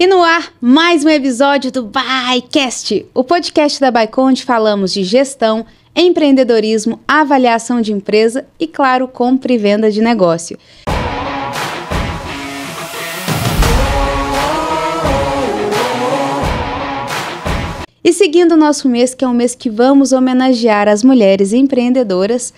E no ar, mais um episódio do ByCast, o podcast da Bycon, onde falamos de gestão, empreendedorismo, avaliação de empresa e, claro, compra e venda de negócio. E seguindo o nosso mês, que é um mês que vamos homenagear as mulheres empreendedoras,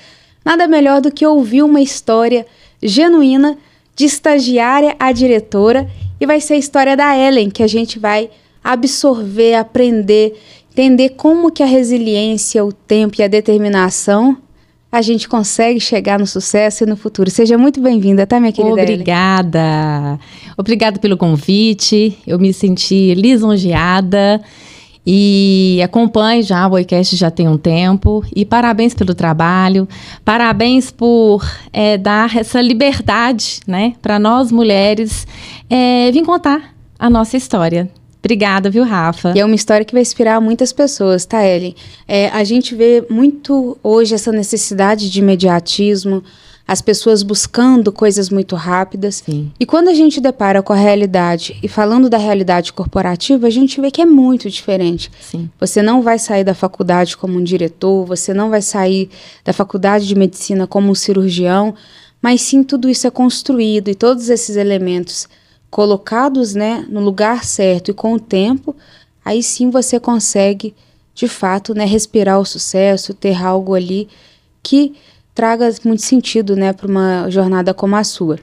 nada melhor do que ouvir uma história genuína de estagiária a diretora, e vai ser a história da Ellen, que a gente vai absorver, aprender, entender como que a resiliência, o tempo e a determinação a gente consegue chegar no sucesso e no futuro. Seja muito bem-vinda, tá, minha querida Ellen? Obrigada. Obrigada pelo convite. Eu me senti lisonjeada e acompanho já o ByCast já tem um tempo. E parabéns pelo trabalho, parabéns por dar essa liberdade, né, para nós mulheres vir contar a nossa história. Obrigada, viu, Rafa? E é uma história que vai inspirar muitas pessoas, tá, Ellen? A gente vê muito hoje essa necessidade de imediatismo, as pessoas buscando coisas muito rápidas. Sim. E quando a gente depara com a realidade, e falando da realidade corporativa, a gente vê que é muito diferente. Sim. Você não vai sair da faculdade como um diretor, você não vai sair da faculdade de medicina como um cirurgião, mas sim tudo isso é construído e todos esses elementos colocados, né, no lugar certo e com o tempo, aí sim você consegue, de fato, né, respirar o sucesso, ter algo ali que traga muito sentido, né, para uma jornada como a sua.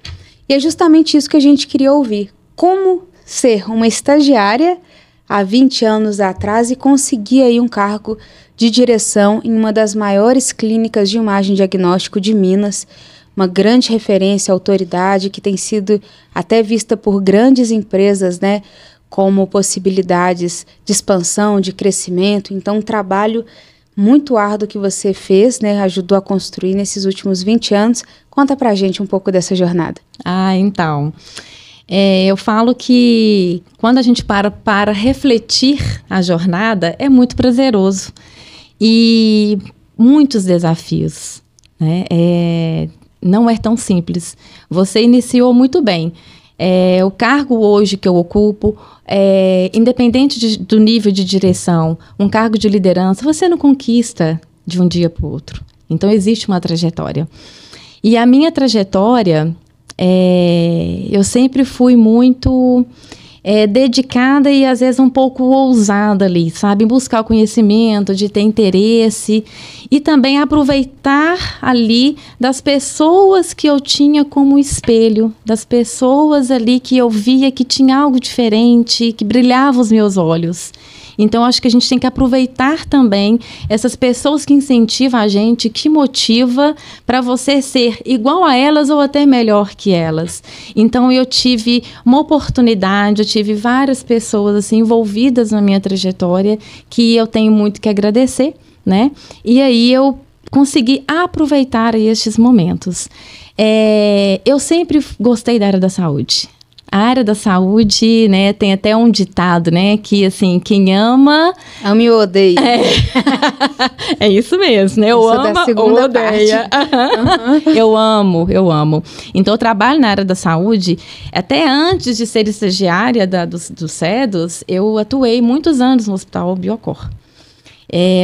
E é justamente isso que a gente queria ouvir. Como ser uma estagiária há 20 anos atrás e conseguir aí um cargo de direção em uma das maiores clínicas de imagem e diagnóstico de Minas, uma grande referência, autoridade que tem sido até vista por grandes empresas, né, como possibilidades de expansão, de crescimento. Então, um trabalho muito árduo que você fez, né, ajudou a construir nesses últimos 20 anos. Conta pra gente um pouco dessa jornada. Então, eu falo que quando a gente para refletir a jornada, é muito prazeroso e muitos desafios, né? Não é tão simples. Você iniciou muito bem. O cargo hoje que eu ocupo, independente do nível de direção, um cargo de liderança, você não conquista de um dia para o outro. Então, existe uma trajetória. E a minha trajetória, eu sempre fui muito dedicada e, às vezes, um pouco ousada ali, sabe? Em buscar o conhecimento, de ter interesse e também aproveitar ali das pessoas que eu tinha como espelho, das pessoas ali que eu via que tinha algo diferente, que brilhava os meus olhos. Então, acho que a gente tem que aproveitar também essas pessoas que incentivam a gente, que motiva para você ser igual a elas ou até melhor que elas. Então, eu tive uma oportunidade, eu tive várias pessoas assim, envolvidas na minha trajetória que eu tenho muito que agradecer, né? E aí, eu consegui aproveitar estes momentos. Eu sempre gostei da área da saúde. A área da saúde, né, tem até um ditado, né, que assim, quem ama... Ama e odeia. É isso mesmo, né, eu amo ou odeia. Uhum. Eu amo. Então, eu trabalho na área da saúde, até antes de ser estagiária do CEDOS, eu atuei muitos anos no Hospital Biocor.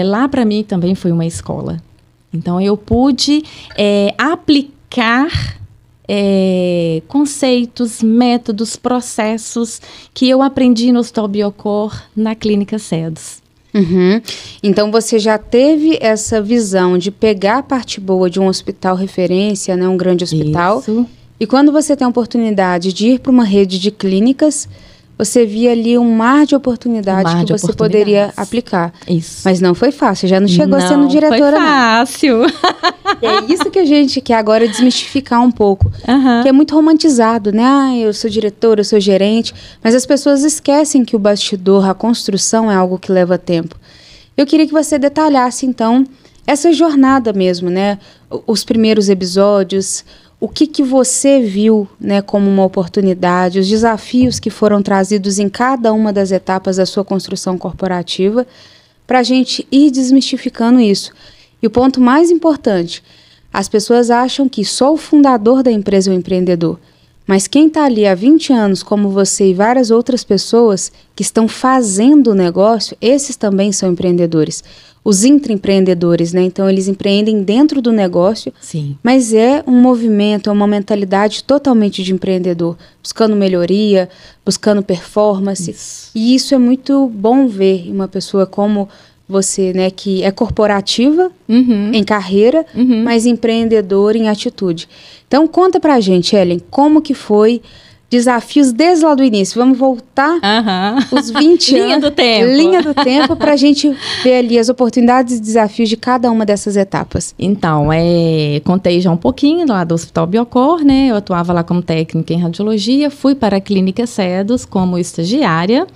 Lá, para mim, também foi uma escola. Então, eu pude aplicar conceitos, métodos, processos que eu aprendi no Hospital Biocor na Clínica CEDOS. Uhum. Então, você já teve essa visão de pegar a parte boa de um hospital referência, né, um grande hospital. Isso. E quando você tem a oportunidade de ir para uma rede de clínicas, você via ali um mar de oportunidades que você poderia aplicar. Isso. Mas não foi fácil, já não chegou sendo diretora. Não foi fácil. E é isso que a gente quer agora desmistificar um pouco. Uhum. Que é muito romantizado, né? Eu sou diretora, eu sou gerente. Mas as pessoas esquecem que o bastidor, a construção é algo que leva tempo. Eu queria que você detalhasse, então, essa jornada mesmo, né? Os primeiros episódios, o que você viu, né, como uma oportunidade, os desafios que foram trazidos em cada uma das etapas da sua construção corporativa, para a gente ir desmistificando isso. E o ponto mais importante, as pessoas acham que só o fundador da empresa é o empreendedor, Mas quem está ali há 20 anos, como você e várias outras pessoas que estão fazendo o negócio, esses também são empreendedores. Os intraempreendedores, né? Então, eles empreendem dentro do negócio, Sim. mas é um movimento, é uma mentalidade totalmente de empreendedor, buscando melhoria, buscando performance. Isso. E isso é muito bom ver em uma pessoa como você, né, que é corporativa em carreira, mas empreendedora em atitude. Então, conta pra gente, Ellen, como que foi desafios desde lá do início. Vamos voltar os 20 anos. Linha do tempo. Linha do tempo, pra gente ver ali as oportunidades e desafios de cada uma dessas etapas. Então, contei já um pouquinho lá do Hospital Biocor, né? Eu atuava lá como técnica em radiologia, fui para a Clínica Cedos como estagiária.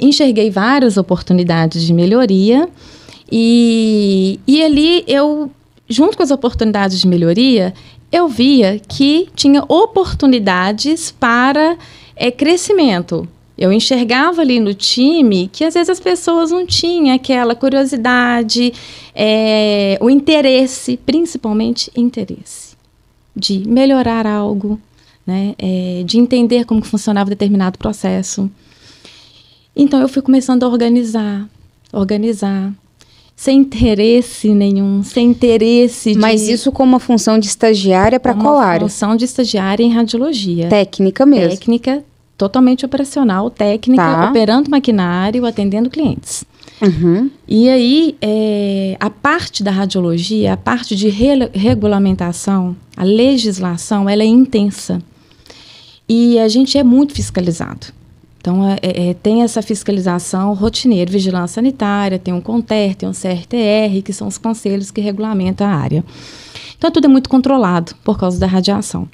Enxerguei várias oportunidades de melhoria e ali eu, junto com as oportunidades de melhoria, eu via que tinha oportunidades para crescimento. Eu enxergava ali no time que às vezes as pessoas não tinham aquela curiosidade, o interesse, principalmente interesse, de melhorar algo, né? De entender como que funcionava determinado processo. Então, eu fui começando a organizar, sem interesse nenhum, sem interesse de... Mas isso como uma função de estagiária para qual área? Uma função de estagiária em radiologia. Técnica mesmo? Técnica, totalmente operacional, técnica, operando maquinário, atendendo clientes. E aí, a parte da radiologia, a parte de regulamentação, a legislação, ela é intensa. E a gente é muito fiscalizado. Então, tem essa fiscalização rotineira, vigilância sanitária, tem um CONTER, tem um CRTR, que são os conselhos que regulamentam a área. Então, tudo é muito controlado por causa da radiação.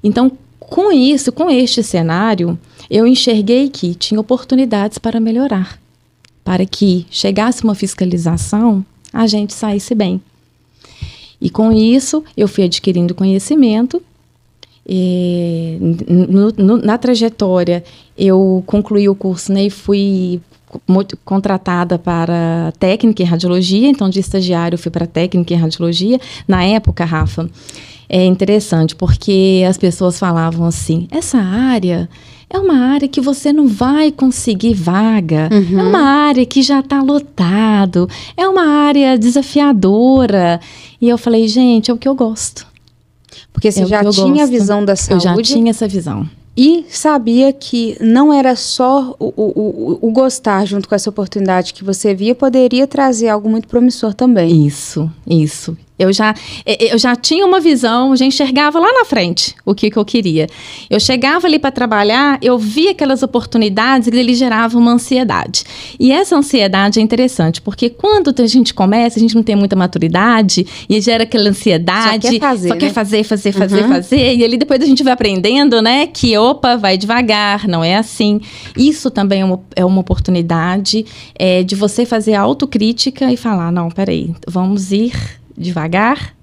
Então, com isso, com este cenário, eu enxerguei que tinha oportunidades para melhorar, para que chegasse uma fiscalização, a gente saísse bem. E com isso, eu fui adquirindo conhecimento. Na trajetória, eu concluí o curso, né, e fui contratada para técnica em radiologia. Então, de estagiário, eu fui para técnica em radiologia. Na época, Rafa, é interessante, porque as pessoas falavam assim, essa área é uma área que você não vai conseguir vaga, é uma área que já está lotado, é uma área desafiadora. E eu falei, gente, é o que eu gosto. Porque você já tinha a visão da saúde. Eu já tinha essa visão. E sabia que não era só o gostar junto com essa oportunidade que você via, poderia trazer algo muito promissor também. Isso. Eu já tinha uma visão, já enxergava lá na frente o que eu queria. Eu chegava ali para trabalhar, eu via aquelas oportunidades e ele gerava uma ansiedade. E essa ansiedade é interessante, porque quando a gente começa, a gente não tem muita maturidade e gera aquela ansiedade. Só quer fazer. E ali depois a gente vai aprendendo, né, que opa, vai devagar, não é assim. Isso também é uma oportunidade de você fazer autocrítica e falar, não, peraí, vamos ir devagar,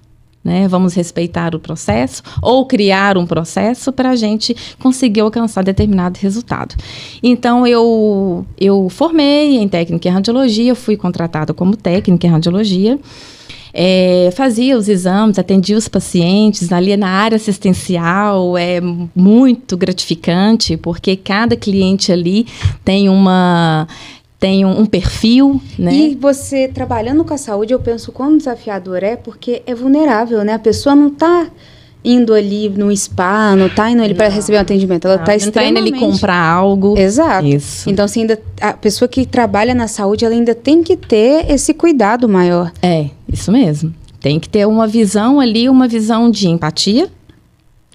né? Vamos respeitar o processo ou criar um processo para a gente conseguir alcançar determinado resultado. Então, eu formei em técnica em radiologia, fui contratada como técnica em radiologia, fazia os exames, atendia os pacientes ali na área assistencial. É muito gratificante, porque cada cliente ali tem um perfil, né? E você, trabalhando com a saúde, eu penso quão desafiador porque é vulnerável, né? A pessoa não está indo ali no spa, não está indo ali para receber um atendimento. Ela está extremamente... Não está indo ali comprar algo. Exato. Isso. Então, assim, a pessoa que trabalha na saúde, ela ainda tem que ter esse cuidado maior. Isso mesmo. Tem que ter uma visão ali, uma visão de empatia,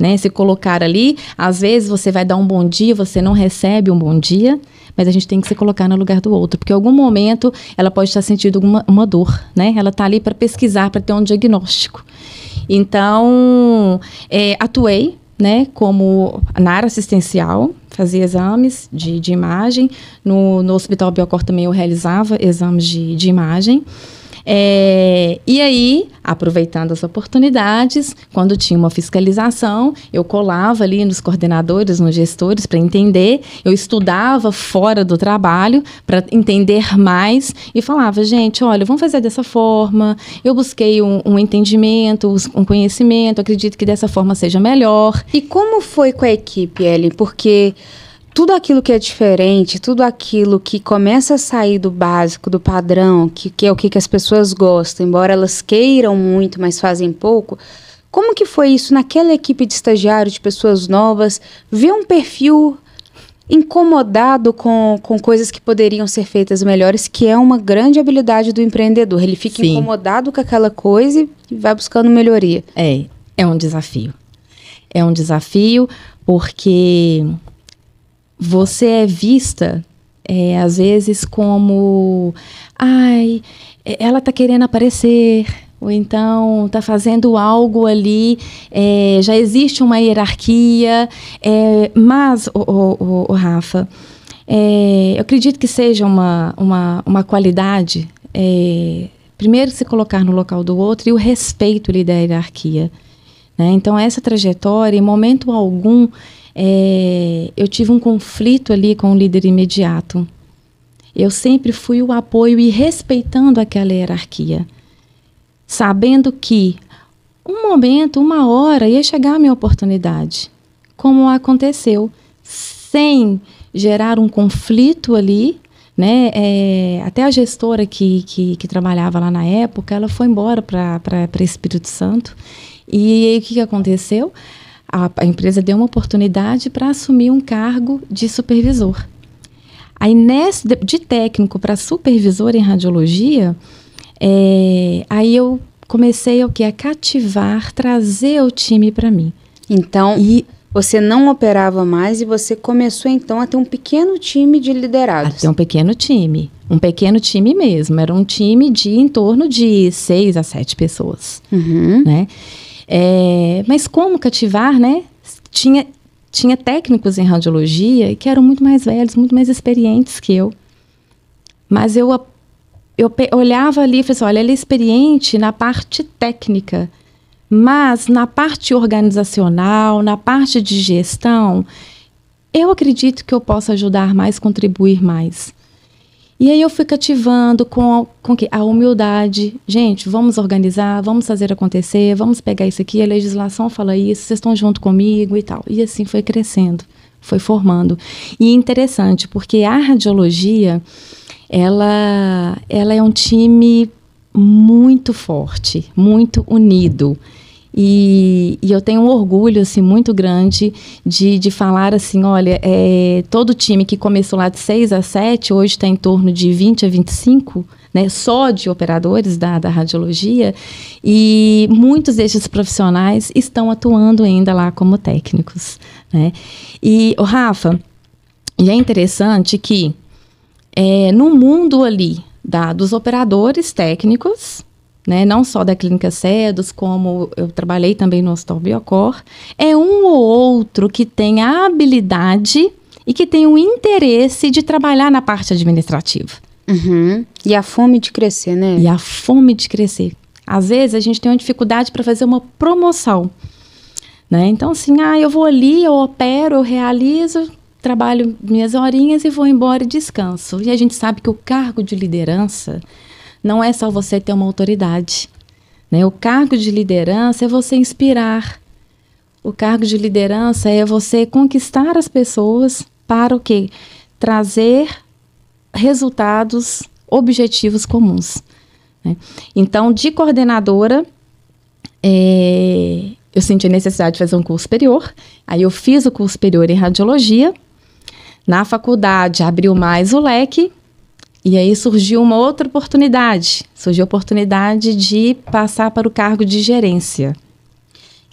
né? Se colocar ali, às vezes você vai dar um bom dia, você não recebe um bom dia, mas a gente tem que se colocar no lugar do outro, porque em algum momento ela pode estar sentindo uma dor, né? Ela está ali para pesquisar, para ter um diagnóstico. Então, atuei, né, como na área assistencial, fazia exames de imagem. No Hospital Biocor também eu realizava exames de imagem. E aí, aproveitando as oportunidades, quando tinha uma fiscalização, eu colava ali nos coordenadores, nos gestores, para entender. Eu estudava fora do trabalho para entender mais e falava, gente, olha, vamos fazer dessa forma. Eu busquei um entendimento, um conhecimento, acredito que dessa forma seja melhor. E como foi com a equipe, Ellen? Porque tudo aquilo que é diferente, tudo aquilo que começa a sair do básico, do padrão, que é o que as pessoas gostam, embora elas queiram muito, mas fazem pouco, como que foi isso naquela equipe de estagiários, de pessoas novas, ver um perfil incomodado com coisas que poderiam ser feitas melhores, que é uma grande habilidade do empreendedor. Ele fica Sim. incomodado com aquela coisa e vai buscando melhoria. É um desafio. É um desafio porque você é vista, às vezes, como... Ai, ela está querendo aparecer, ou então está fazendo algo ali, já existe uma hierarquia, mas, Rafa, eu acredito que seja uma qualidade, primeiro se colocar no local do outro e o respeito ali da hierarquia. Né? Então, essa trajetória, em momento algum, eu tive um conflito ali com o líder imediato. Eu sempre fui o apoio e respeitando aquela hierarquia. Sabendo que um momento, uma hora, ia chegar a minha oportunidade. Como aconteceu. Sem gerar um conflito ali, né? Até a gestora que trabalhava lá na época, ela foi embora para Espírito Santo. E aí, o que aconteceu? A empresa deu uma oportunidade para assumir um cargo de supervisor. Aí, de técnico para supervisor em radiologia, aí eu comecei a cativar, trazer o time para mim. Então, você não operava mais e você começou, então, a ter um pequeno time de liderados. A ter um pequeno time mesmo. Era um time de em torno de 6 a 7 pessoas. Uhum. Né? Mas como cativar, né? Tinha técnicos em radiologia que eram muito mais velhos, muito mais experientes que eu. Mas eu olhava ali e falei assim, olha, ele é experiente na parte técnica, mas na parte organizacional, na parte de gestão, eu acredito que eu posso ajudar mais, contribuir mais. E aí eu fui cativando com a humildade. Gente, vamos organizar, vamos fazer acontecer, vamos pegar isso aqui, a legislação fala isso, vocês estão junto comigo e tal. E assim foi crescendo, foi formando. E interessante, porque a radiologia, ela é um time muito forte, muito unido. E eu tenho um orgulho assim, muito grande de falar assim, olha, todo time que começou lá de 6 a 7, hoje está em torno de 20 a 25, né, só de operadores da radiologia, e muitos desses profissionais estão atuando ainda lá como técnicos. Né? E, Rafa, e é interessante que no mundo ali dos operadores técnicos, né, não só da Clínica Cedos, como eu trabalhei também no Hospital Biocor, um ou outro que tem a habilidade e que tem o interesse de trabalhar na parte administrativa. Uhum. E a fome de crescer, né? E a fome de crescer. Às vezes a gente tem uma dificuldade para fazer uma promoção. Né? Então, assim, eu vou ali, eu opero, eu realizo, trabalho minhas horinhas e vou embora e descanso. E a gente sabe que o cargo de liderança não é só você ter uma autoridade. Né? O cargo de liderança é você inspirar. O cargo de liderança é você conquistar as pessoas para o quê? Trazer resultados, objetivos comuns. Né? Então, de coordenadora, eu senti a necessidade de fazer um curso superior. Aí eu fiz o curso superior em radiologia. Na faculdade, abriu mais o leque. E aí surgiu uma outra oportunidade. Surgiu a oportunidade de passar para o cargo de gerência.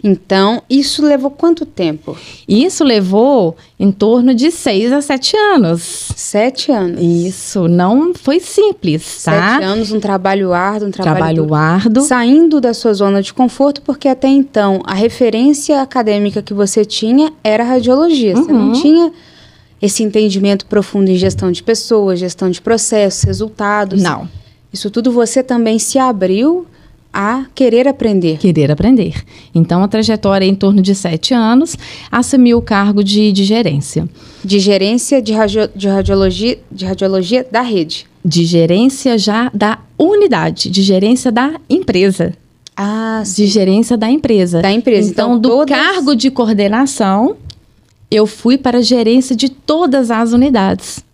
Então, isso levou quanto tempo? Isso levou em torno de 6 a 7 anos. 7 anos? Isso, não foi simples, tá? 7 anos, um trabalho árduo, Trabalho árduo. Saindo da sua zona de conforto, porque até então, a referência acadêmica que você tinha era radiologia. Você não tinha esse entendimento profundo em gestão de pessoas, gestão de processos, resultados. Não. Isso tudo você também se abriu a querer aprender. Querer aprender. Então, a trajetória é em torno de 7 anos, assumi o cargo de gerência. De gerência de radiologia da rede. De gerência já da unidade, de gerência da empresa. Ah, sim. De gerência da empresa. Da empresa. Então, do cargo de coordenação, eu fui para a gerência de todas as unidades.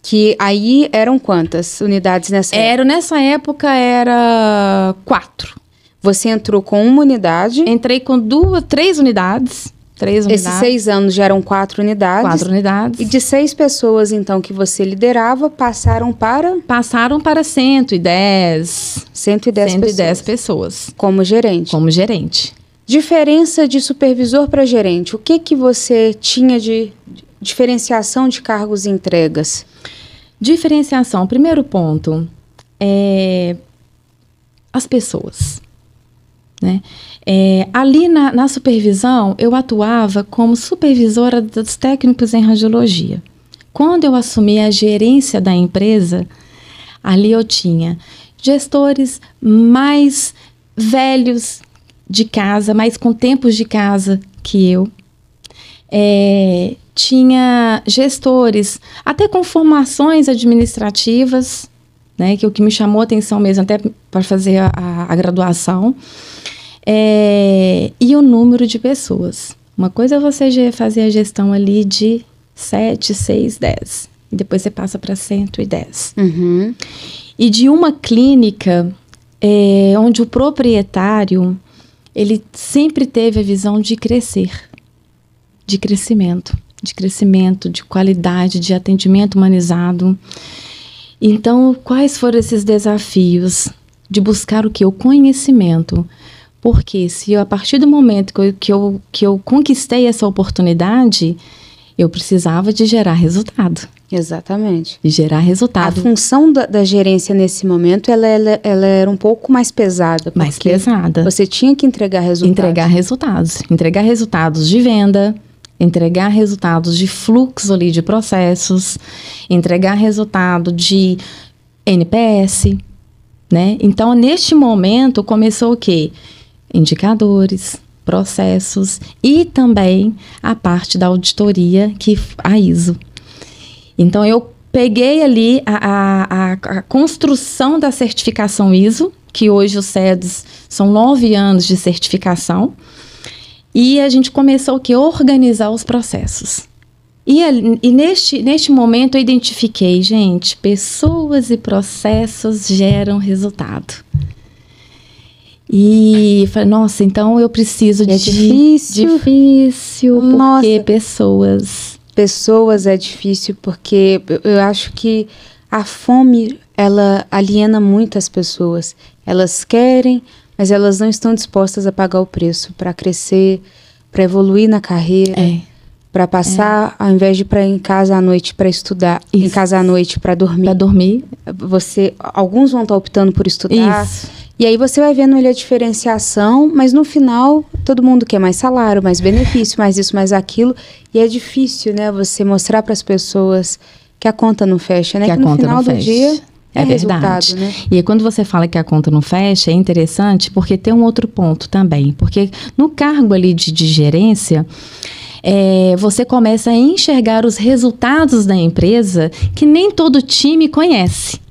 Que aí eram quantas unidades nessa época? Nessa época era 4. Você entrou com uma unidade? Entrei com 3 unidades. 3 unidades. Esses 6 anos já eram 4 unidades. 4 unidades. E de 6 pessoas, então, que você liderava, passaram para? Passaram para 110. 110 pessoas. Como gerente. Como gerente. Diferença de supervisor para gerente. O que você tinha de diferenciação de cargos e entregas? Diferenciação. Primeiro ponto é as pessoas. Né? Ali na supervisão, eu atuava como supervisora dos técnicos em radiologia. Quando eu assumi a gerência da empresa, ali eu tinha gestores mais velhos de casa, mais com tempos de casa que eu. Tinha gestores até com formações administrativas, né, que é o que me chamou a atenção mesmo, até para fazer a graduação. E o número de pessoas. Uma coisa é você fazer a gestão ali de 7, 6, 10. E depois você passa para 110. Uhum. E de uma clínica onde o proprietário, ele sempre teve a visão de crescer. De crescimento, de qualidade, de atendimento humanizado. Então, quais foram esses desafios? De buscar o quê? O conhecimento. Porque se a partir do momento que eu conquistei essa oportunidade, eu precisava de gerar resultado. Exatamente. De gerar resultado. A função da gerência nesse momento, ela era um pouco mais pesada. Mais pesada. Você tinha que entregar resultados. Entregar resultados de venda, entregar resultados de fluxo ali de processos, entregar resultado de NPS, né? Então, neste momento, começou o quê? Indicadores, processos e também a parte da auditoria, a ISO. Então, eu peguei ali a construção da certificação ISO, que hoje os CEDs são 9 anos de certificação, e a gente começou a organizar os processos. E neste momento eu identifiquei, gente, pessoas e processos geram resultado. E falei, nossa, então eu preciso de... Difícil, porque nossa. Pessoas é difícil, porque eu acho que a fome, ela aliena muito as pessoas. Elas querem, mas elas não estão dispostas a pagar o preço para crescer, para evoluir na carreira, para passar, ao invés de ir em casa à noite para estudar, em casa à noite para dormir. Para dormir. Alguns vão estar optando por estudar. Isso. E aí você vai vendo ali a diferenciação, mas no final todo mundo quer mais salário, mais benefício, mais isso, mais aquilo. E é difícil, né, você mostrar para as pessoas que a conta não fecha, né? Que no final do dia é verdade, né? E quando você fala que a conta não fecha, é interessante porque tem um outro ponto também. Porque no cargo ali de gerência, você começa a enxergar os resultados da empresa que nem todo time conhece.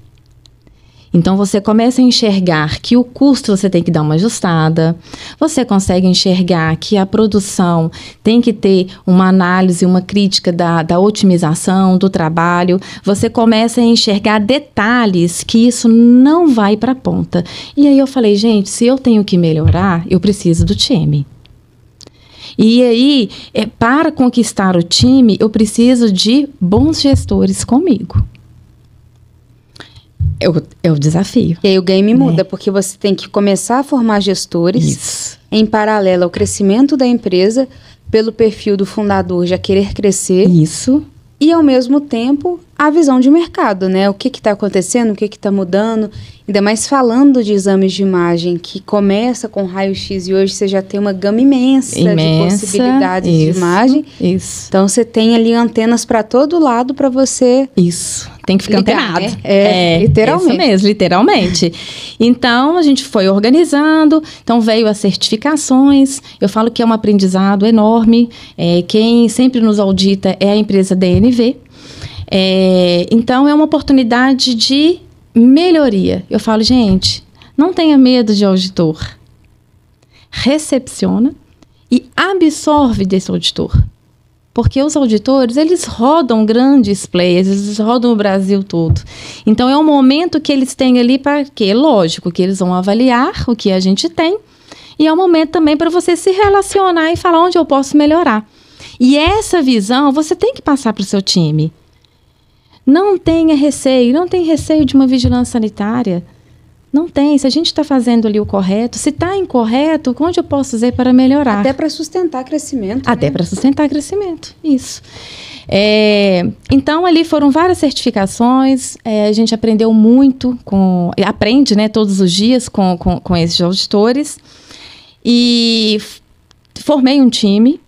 Então, você começa a enxergar que o custo você tem que dar uma ajustada, você consegue enxergar que a produção tem que ter uma análise, uma crítica da otimização do trabalho, você começa a enxergar detalhes que isso não vai para a ponta. E aí eu falei, gente, se eu tenho que melhorar, eu preciso do time. E aí, para conquistar o time, eu preciso de bons gestores comigo. É o desafio. E aí o game muda, porque você tem que começar a formar gestores em paralelo ao crescimento da empresa, pelo perfil do fundador já querer crescer. Isso. E ao mesmo tempo a visão de mercado, né? O que está acontecendo, o que está mudando, ainda mais falando de exames de imagem, que começa com raio-x e hoje você já tem uma gama imensa de possibilidades de imagem. Isso. Então você tem ali antenas para todo lado para você... Isso, tem que ficar ligar, antenado. né? Literalmente. Isso mesmo, literalmente. Então, a gente foi organizando, então veio as certificações, eu falo que é um aprendizado enorme, quem sempre nos audita é a empresa DNV, então é uma oportunidade de melhoria. Eu falo, gente, não tenha medo de auditor, recepciona e absorve desse auditor. Porque os auditores, eles rodam grandes players, eles rodam o Brasil todo. Então, é um momento que eles têm ali para quê? Lógico que eles vão avaliar o que a gente tem. E é um momento também para você se relacionar e falar onde eu posso melhorar. E essa visão, você tem que passar para o seu time. Não tenha receio, não tem receio de uma vigilância sanitária. Não tem. Se a gente está fazendo ali o correto, se está incorreto, onde eu posso fazer para melhorar? Até para sustentar crescimento. Até para sustentar crescimento, isso. Então, ali foram várias certificações, a gente aprendeu muito, aprende, né, todos os dias com esses auditores. E formei um time.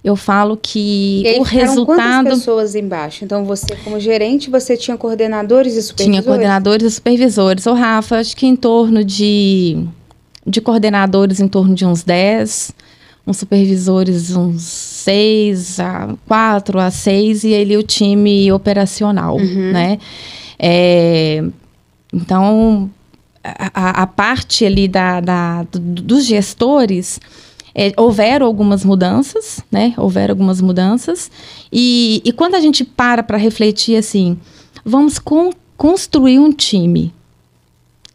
Eu falo que e aí, o resultado... quantas pessoas embaixo? Então, você, como gerente, você tinha coordenadores e supervisores? Tinha coordenadores e supervisores. Ô, Rafa, acho que em torno de coordenadores, em torno de uns 10, uns supervisores, uns 6, 4 a 6, e ali o time operacional, né? Então, a parte ali dos gestores... houveram algumas mudanças, né? Houveram algumas mudanças. E quando a gente para refletir assim, vamos construir um time.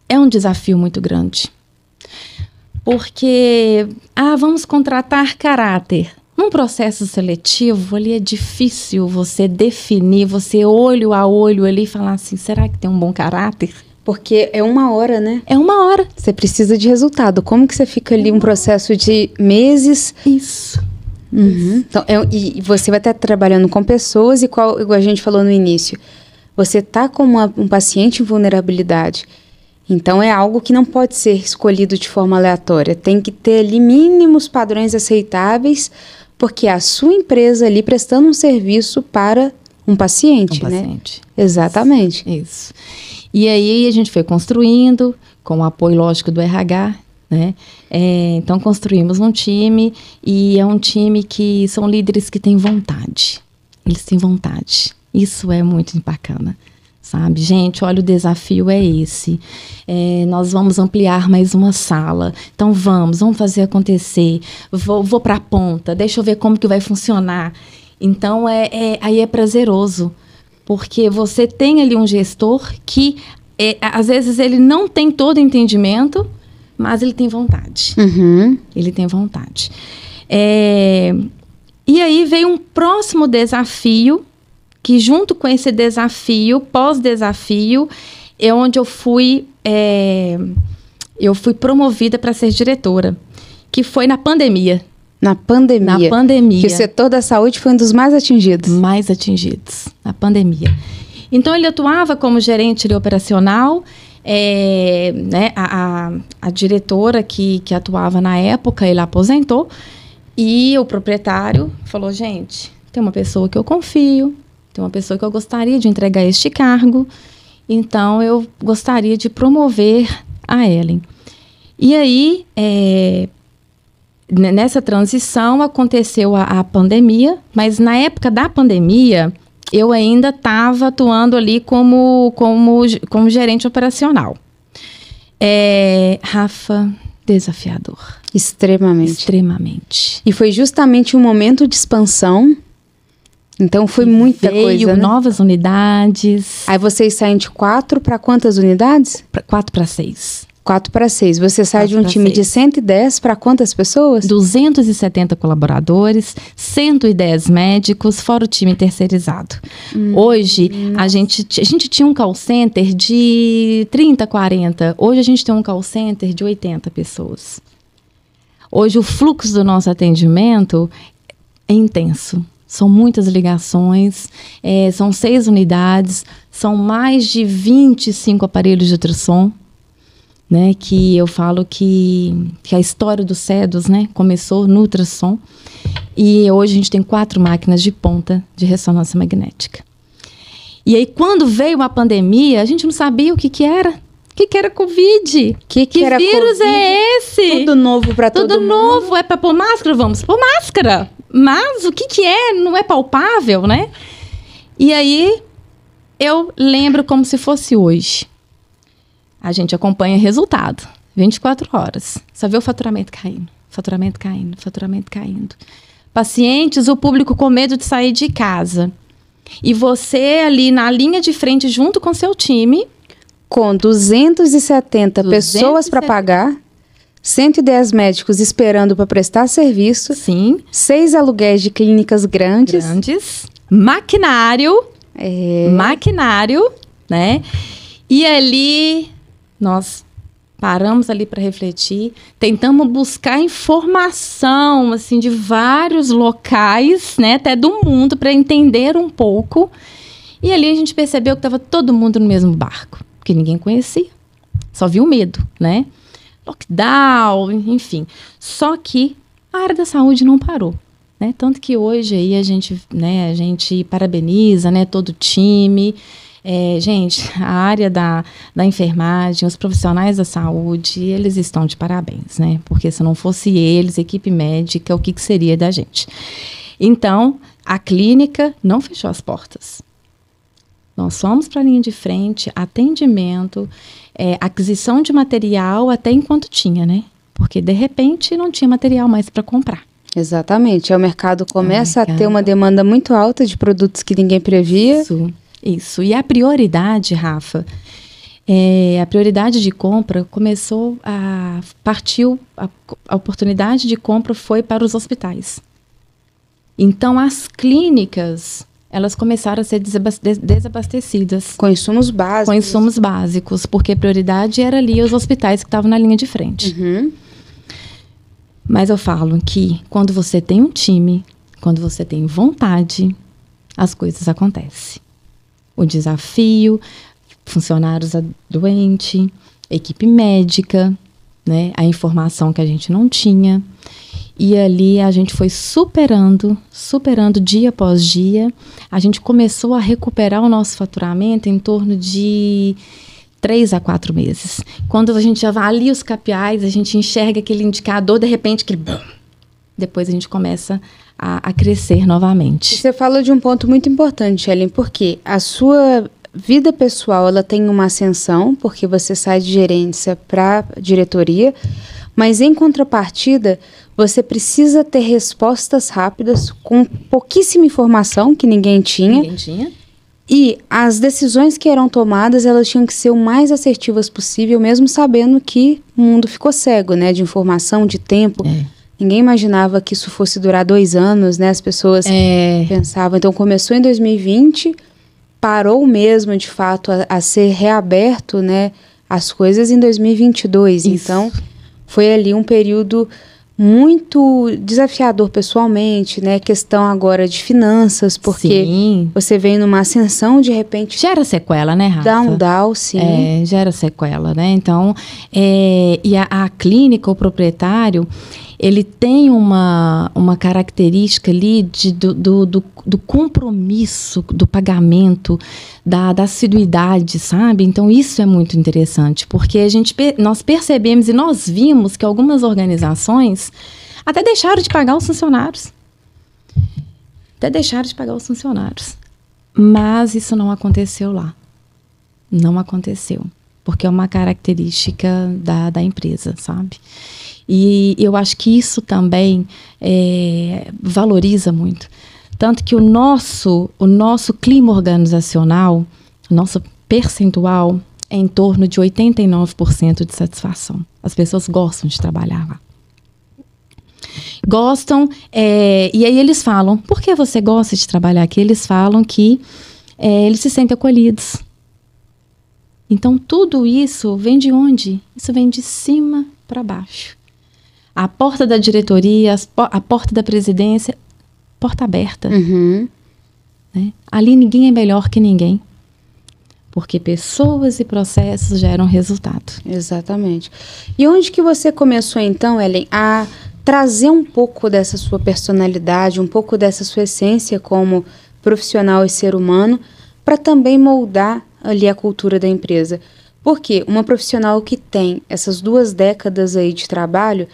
É um desafio muito grande. Porque, vamos contratar caráter. Num processo seletivo, ali é difícil você definir, você olho a olho ali e falar assim, será que tem um bom caráter? Porque é 1 hora, né? É 1 hora. Você precisa de resultado. Como que você fica ali um processo de meses? Isso. Então, e você vai estar trabalhando com pessoas, igual a gente falou no início. Você está com um paciente em vulnerabilidade. Então, é algo que não pode ser escolhido de forma aleatória. Tem que ter ali mínimos padrões aceitáveis, porque é a sua empresa ali prestando um serviço para um paciente, né? Paciente. Exatamente. Isso. E aí a gente foi construindo, com o apoio, lógico, do RH, né? Então, construímos um time, e é um time que são líderes que têm vontade. Eles têm vontade. Isso é muito bacana, sabe? Gente, olha, o desafio é esse. Nós vamos ampliar mais uma sala. Então, vamos fazer acontecer. Vou para a ponta, deixa eu ver como que vai funcionar. Então, aí é prazeroso. Porque você tem ali um gestor que, às vezes, ele não tem todo o entendimento, mas ele tem vontade. Ele tem vontade. E aí veio um próximo desafio, que junto com esse desafio, pós-desafio, é onde eu fui promovida para ser diretora, que foi na pandemia. Na pandemia. Que o setor da saúde foi um dos mais atingidos. Mais atingidos, na pandemia. Então, ele atuava como gerente operacional, né, a diretora que atuava na época, ele aposentou, e o proprietário falou, gente, tem uma pessoa que eu confio, tem uma pessoa que eu gostaria de entregar este cargo, então eu gostaria de promover a Ellen. E aí, nessa transição aconteceu a pandemia, mas na época da pandemia eu ainda estava atuando ali como gerente operacional. Rafa, desafiador. Extremamente. Extremamente. E foi justamente um momento de expansão, então foi muita coisa, né? Novas unidades. Aí vocês saem de 4 para quantas unidades? 4 para 6. 4 para 6. Você sai de um time 6. de 110 para quantas pessoas? 270 colaboradores, 110 médicos, fora o time terceirizado. Hoje, a gente tinha um call center de 30, 40. Hoje, a gente tem um call center de 80 pessoas. Hoje, o fluxo do nosso atendimento é intenso. São muitas ligações, são 6 unidades, são mais de 25 aparelhos de ultrassom, né, que eu falo que a história do CEDUS, né, começou no ultrassom. E hoje a gente tem 4 máquinas de ponta de ressonância magnética. E aí, quando veio a pandemia, a gente não sabia o que era. O que era Covid? Que era vírus COVID? É esse? Tudo novo para todo mundo. Tudo novo. É para pôr máscara? Vamos pôr máscara. Mas o que é? Não é palpável, né? E aí, eu lembro como se fosse hoje. A gente acompanha resultado. 24 horas. Só vê o faturamento caindo. Faturamento caindo, faturamento caindo. Pacientes, o público com medo de sair de casa. E você ali na linha de frente junto com seu time. Com 270 pessoas para pagar. 110 médicos esperando para prestar serviço. Sim. 6 aluguéis de clínicas grandes. Maquinário. Maquinário, né? E ali, nós paramos ali para refletir. Tentamos buscar informação, assim, de vários locais, né? Até do mundo, para entender um pouco. E ali a gente percebeu que estava todo mundo no mesmo barco. Porque ninguém conhecia. Só viu medo, né? Lockdown, enfim. Só que a área da saúde não parou, né? Tanto que hoje aí a gente parabeniza, né, todo o time. Gente, a área da enfermagem, os profissionais da saúde, eles estão de parabéns, né? Porque se não fosse eles, equipe médica, o que seria da gente? Então, a clínica não fechou as portas. Nós fomos para a linha de frente, atendimento, aquisição de material até enquanto tinha, né? Porque, de repente, não tinha material mais para comprar. Exatamente. O mercado começa a ter uma demanda muito alta de produtos que ninguém previa. Isso. E a prioridade, Rafa, a prioridade de compra a oportunidade de compra foi para os hospitais. Então, as clínicas, elas começaram a ser desabastecidas. Com insumos básicos. Com insumos básicos, porque a prioridade era ali os hospitais que estavam na linha de frente. Uhum. Mas eu falo que quando você tem um time, quando você tem vontade, as coisas acontecem. O desafio, funcionários doentes, equipe médica, né, a informação que a gente não tinha. E ali a gente foi superando dia após dia. A gente começou a recuperar o nosso faturamento em torno de 3 a 4 meses. Quando a gente avalia os KPIs, a gente enxerga aquele indicador, de repente, depois a gente começa a crescer novamente. Você falou de um ponto muito importante, Ellen, porque a sua vida pessoal, ela tem uma ascensão, porque você sai de gerência para diretoria, mas em contrapartida, você precisa ter respostas rápidas, com pouquíssima informação, que ninguém tinha. E as decisões que eram tomadas, elas tinham que ser o mais assertivas possível, mesmo sabendo que o mundo ficou cego, né? De informação, de tempo. Ninguém imaginava que isso fosse durar 2 anos, né? As pessoas pensavam. Então, começou em 2020, parou mesmo, de fato, a ser reaberto, né? As coisas em 2022. Isso. Então, foi ali um período muito desafiador pessoalmente, né? Questão agora de finanças, porque você veio numa ascensão, de repente... Gera sequela, né, Rafa? Dá um down, sim. Gera sequela, né? Então, e a clínica, o proprietário, ele tem uma característica ali do compromisso, do pagamento, da assiduidade, sabe? Então, isso é muito interessante, porque nós percebemos e nós vimos que algumas organizações até deixaram de pagar os funcionários. Mas isso não aconteceu lá. Não aconteceu, porque é uma característica da empresa, sabe? E eu acho que isso também valoriza muito. Tanto que o nosso clima organizacional, nosso percentual é em torno de 89% de satisfação. As pessoas gostam de trabalhar lá. Gostam, e aí eles falam, por que você gosta de trabalhar aqui? Eles falam que eles se sentem acolhidos. Então, tudo isso vem de onde? Isso vem de cima para baixo. A porta da diretoria, a porta da presidência, porta aberta. Uhum. Né? Ali ninguém é melhor que ninguém. Porque pessoas e processos geram resultado. Exatamente. E onde que você começou, então, Ellen, a trazer um pouco dessa sua personalidade, um pouco dessa sua essência como profissional e ser humano, para também moldar ali a cultura da empresa? Porque uma profissional que tem essas 2 décadas aí de trabalho,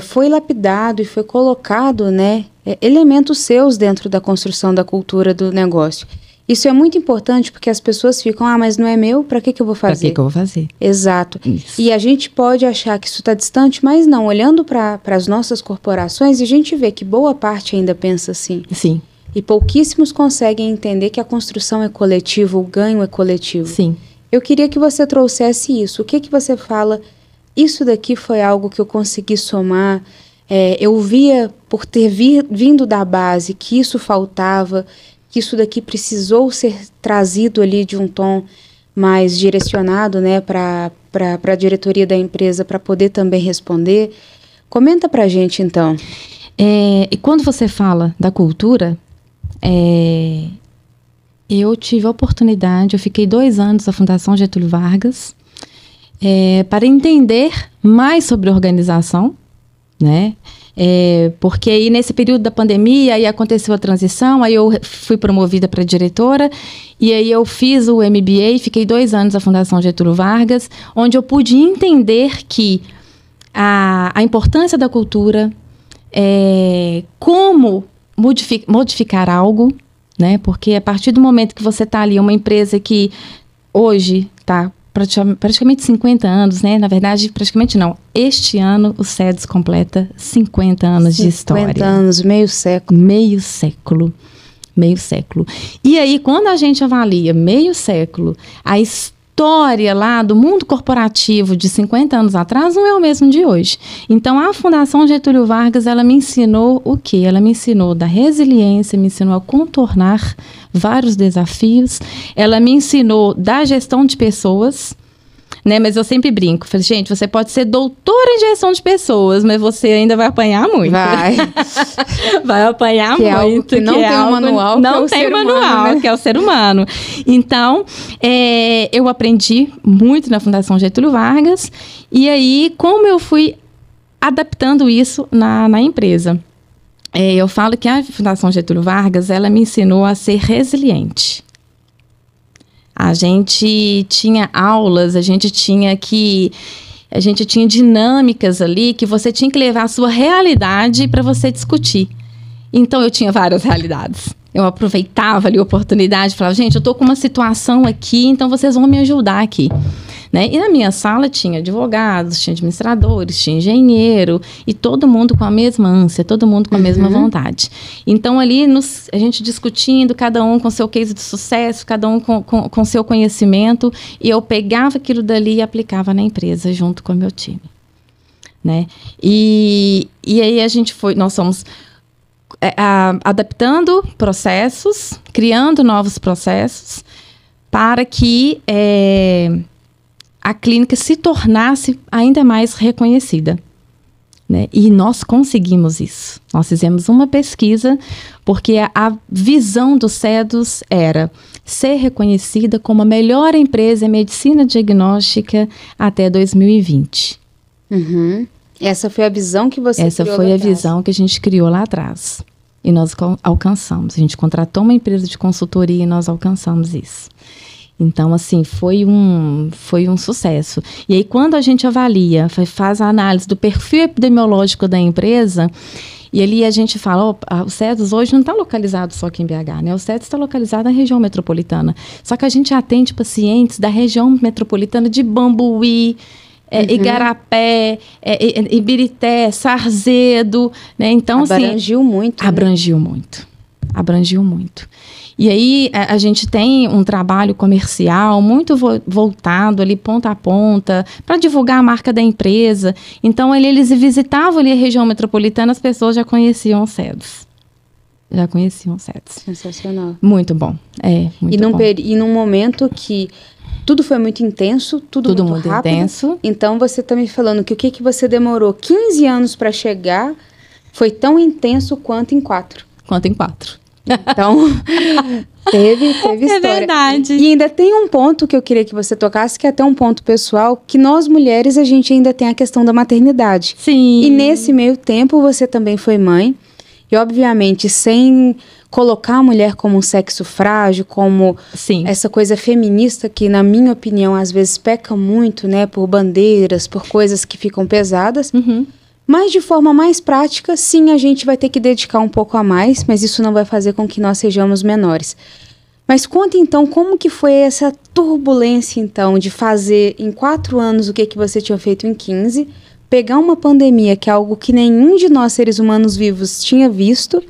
foi lapidado e foi colocado, né, elementos seus dentro da construção da cultura do negócio. Isso é muito importante porque as pessoas ficam, mas não é meu, para que eu vou fazer? Para que eu vou fazer? Exato. Isso. E a gente pode achar que isso está distante, mas não. Olhando para as nossas corporações, a gente vê que boa parte ainda pensa assim. Sim. E pouquíssimos conseguem entender que a construção é coletiva, o ganho é coletivo. Sim. Eu queria que você trouxesse isso. O que você fala? Isso daqui foi algo que eu consegui somar. Eu via, por ter vindo da base, que isso faltava, que isso daqui precisou ser trazido ali de um tom mais direcionado, né, para a diretoria da empresa, para poder também responder. Comenta para a gente, então. E quando você fala da cultura, eu tive a oportunidade, eu fiquei 2 anos na Fundação Getúlio Vargas, para entender mais sobre organização, né? Porque aí nesse período da pandemia aí aconteceu a transição, aí eu fui promovida para diretora e aí eu fiz o MBA, fiquei 2 anos na Fundação Getúlio Vargas, onde eu pude entender que a importância da cultura, como modificar algo, né? Porque a partir do momento que você está ali, uma empresa que hoje está praticamente 50 anos, né? Na verdade, praticamente não. Este ano, o SEDES completa 50 anos de história. 50 anos, meio século. Meio século. Meio século. E aí, quando a gente avalia meio século, a história lá do mundo corporativo de 50 anos atrás não é o mesmo de hoje. Então, a Fundação Getúlio Vargas, ela me ensinou o quê? Ela me ensinou da resiliência, me ensinou a contornar vários desafios. Ela me ensinou da gestão de pessoas, né? Mas eu sempre brinco. Falei, gente, você pode ser doutora em gestão de pessoas, mas você ainda vai apanhar muito. Vai. Vai apanhar que muito. É algo que não tem um manual, não tem manual, né? Que é o ser humano. Então, eu aprendi muito na Fundação Getúlio Vargas. E aí, como eu fui adaptando isso na empresa? Eu falo que a Fundação Getúlio Vargas, ela me ensinou a ser resiliente. A gente tinha aulas, a gente tinha dinâmicas ali que você tinha que levar a sua realidade para você discutir. Então, eu tinha várias realidades. Eu aproveitava ali a oportunidade e falava, gente, eu estou com uma situação aqui, então vocês vão me ajudar aqui. Né? E na minha sala tinha advogados, tinha administradores, tinha engenheiro, e todo mundo com a mesma ânsia, todo mundo com a mesma vontade. Então, ali, a gente discutindo, cada um com seu case de sucesso, cada um com seu conhecimento, e eu pegava aquilo dali e aplicava na empresa, junto com o meu time. Né? E aí nós fomos adaptando processos, criando novos processos, para que a clínica se tornasse ainda mais reconhecida. Né? E nós conseguimos isso. Nós fizemos uma pesquisa, porque a visão do SEDES era ser reconhecida como a melhor empresa em medicina diagnóstica até 2020. Uhum. Essa foi a visão que você criou Essa foi a visão que a gente criou lá atrás. E nós alcançamos. A gente contratou uma empresa de consultoria e nós alcançamos isso. Então, assim, foi um sucesso. E aí, quando a gente avalia, faz a análise do perfil epidemiológico da empresa, e ali a gente fala, o SEDES hoje não está localizado só aqui em BH, né? O SEDES está localizado na região metropolitana. Só que a gente atende pacientes da região metropolitana de Bambuí, Igarapé, Ibirité, Sarzedo, né? Então, abrangiu muito. Abrangiu muito. E aí, a gente tem um trabalho comercial muito voltado ali, ponta a ponta, para divulgar a marca da empresa. Então, eles visitavam ali a região metropolitana, as pessoas já conheciam o SEDES. Sensacional. Muito bom. Muito bom. E num momento que tudo foi muito intenso, tudo muito rápido. Intenso. Então, você está me falando que o que você demorou 15 anos para chegar foi tão intenso quanto em 4. quanto em 4. Então, teve história. É verdade. E ainda tem um ponto que eu queria que você tocasse, que é até um ponto pessoal, que nós mulheres, a gente ainda tem a questão da maternidade. Sim. E nesse meio tempo, você também foi mãe. E, obviamente, sem colocar a mulher como um sexo frágil, como Sim. essa coisa feminista que, na minha opinião, às vezes peca muito, né? Por bandeiras, por coisas que ficam pesadas. Uhum. Mas de forma mais prática, sim, a gente vai ter que dedicar um pouco a mais, mas isso não vai fazer com que nós sejamos menores. Mas conta então como que foi essa turbulência então de fazer em 4 anos o que você tinha feito em 15, pegar uma pandemia que é algo que nenhum de nós seres humanos vivos tinha visto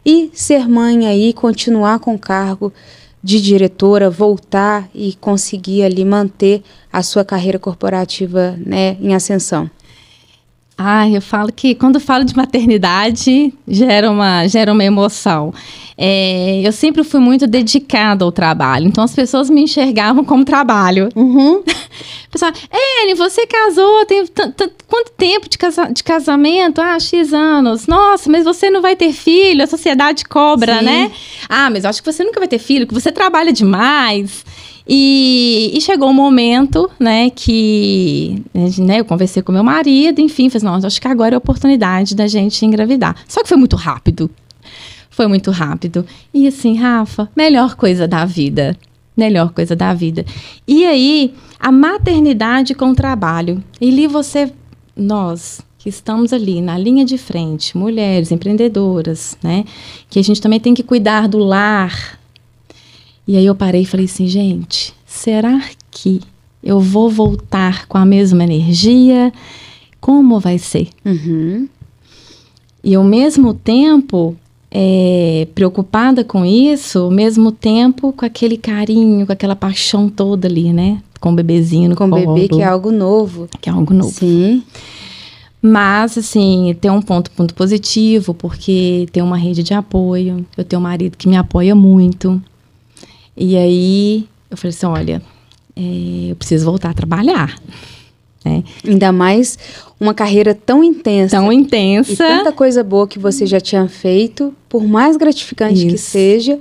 e ser mãe aí, continuar com o cargo de diretora, voltar e conseguir ali manter a sua carreira corporativa, né, em ascensão. Eu falo que quando falo de maternidade, gera uma emoção. Eu sempre fui muito dedicada ao trabalho, então as pessoas me enxergavam como trabalho. Uhum. Pessoal, Ellen, você casou, tem quanto tempo de casamento? X anos. Nossa, mas você não vai ter filho, a sociedade cobra, Sim. né? Mas eu acho que você nunca vai ter filho, que você trabalha demais. E chegou um momento, né, que eu conversei com meu marido, enfim, falei, não, acho que agora é a oportunidade da gente engravidar. Só que foi muito rápido. Foi muito rápido. E assim, Rafa, melhor coisa da vida. Melhor coisa da vida. E aí, a maternidade com o trabalho. E ali nós que estamos ali na linha de frente, mulheres, empreendedoras, né, que a gente também tem que cuidar do lar. E aí eu parei e falei assim, gente, será que eu vou voltar com a mesma energia? Como vai ser? Uhum. E ao mesmo tempo, preocupada com isso, ao mesmo tempo com aquele carinho, com aquela paixão toda ali, né? Com o bebezinho no colo. Com o bebê, que é algo novo. Que é algo novo. Sim. Mas, assim, tem um ponto positivo, porque tem uma rede de apoio. Eu tenho um marido que me apoia muito. E aí, eu falei assim, olha, eu preciso voltar a trabalhar. Né? Ainda mais uma carreira tão intensa. Tão intensa. E tanta coisa boa que você já tinha feito, por mais gratificante que seja,